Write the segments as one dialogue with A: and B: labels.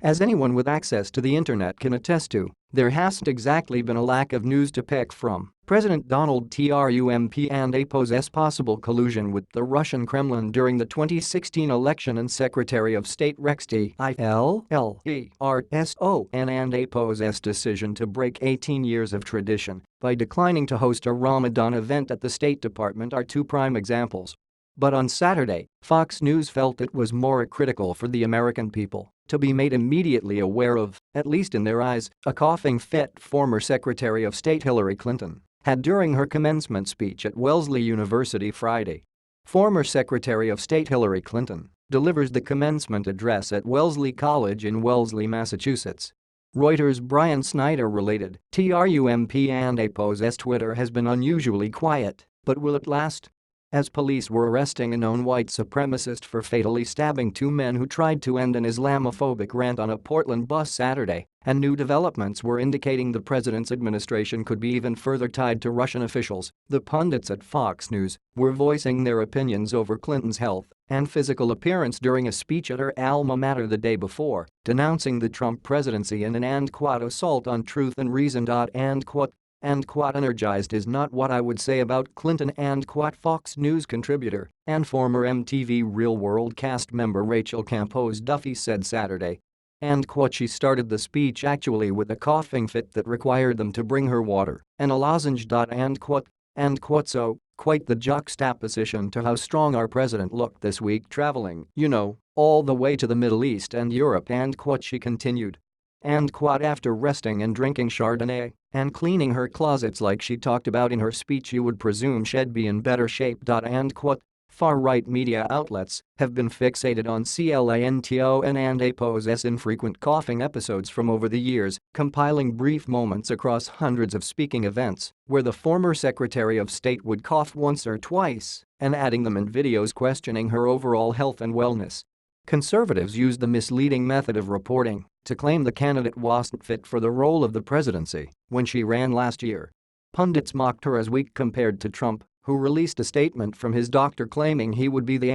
A: As anyone with access to the internet can attest to, there hasn't exactly been a lack of news to pick from. President Donald Trump and APO's possible collusion with the Russian Kremlin during the 2016 election and Secretary of State Rex Tillerson and APO's decision to break 18 years of tradition by declining to host a Ramadan event at the State Department are two prime examples. But on Saturday, Fox News felt it was more critical for the American people to be made immediately aware of, at least in their eyes, a coughing fit former Secretary of State Hillary Clinton had during her commencement speech at Wellesley University Friday. Former Secretary of State Hillary Clinton delivers the commencement address at Wellesley College in Wellesley, Massachusetts. Reuters' Brian Snyder related, Trump and APO's Twitter has been unusually quiet, but will it last? As police were arresting a known white supremacist for fatally stabbing two men who tried to end an Islamophobic rant on a Portland bus Saturday, and new developments were indicating the president's administration could be even further tied to Russian officials, the pundits at Fox News were voicing their opinions over Clinton's health and physical appearance during a speech at her alma mater the day before, denouncing the Trump presidency in an assault on truth and reason. Energized is not what I would say about Clinton, Fox News contributor and former MTV Real World cast member Rachel Campos Duffy said Saturday. She started the speech actually with a coughing fit that required them to bring her water and a lozenge. So, quite the juxtaposition to how strong our president looked this week traveling, all the way to the Middle East and Europe. She continued. After resting and drinking Chardonnay and cleaning her closets like she talked about in her speech, you would presume she'd be in better shape. Far-right media outlets have been fixated on Clinton and APO's infrequent coughing episodes from over the years, compiling brief moments across hundreds of speaking events where the former Secretary of State would cough once or twice and adding them in videos questioning her overall health and wellness. Conservatives used the misleading method of reporting to claim the candidate wasn't fit for the role of the presidency when she ran last year. Pundits mocked her as weak compared to Trump, who released a statement from his doctor claiming he would be the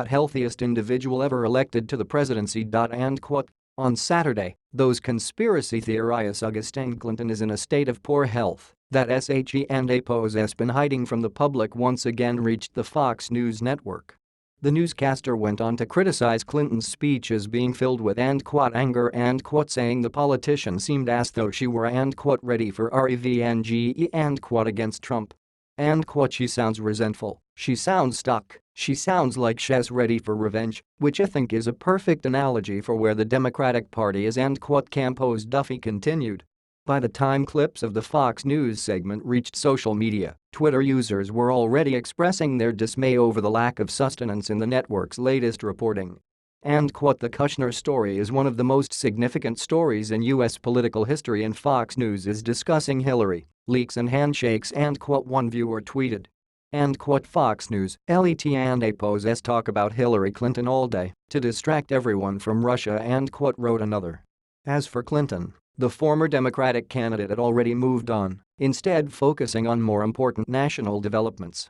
A: healthiest individual ever elected to the presidency. On Saturday, those conspiracy theorists Augustine Clinton is in a state of poor health that she and APO's has been hiding from the public once again reached the Fox News network. The newscaster went on to criticize Clinton's speech as being filled with anger saying the politician seemed as though she were ready for revenge against Trump. She sounds resentful, she sounds stuck, she sounds like she's ready for revenge, which I think is a perfect analogy for where the Democratic Party is. Campos Duffy continued. By the time clips of the Fox News segment reached social media, Twitter users were already expressing their dismay over the lack of sustenance in the network's latest reporting. The Kushner story is one of the most significant stories in U.S. political history, and Fox News is discussing Hillary, leaks and handshakes. One viewer tweeted. Fox News, let and APO's talk about Hillary Clinton all day to distract everyone from Russia. Wrote another. As for Clinton, the former Democratic candidate had already moved on, instead focusing on more important national developments.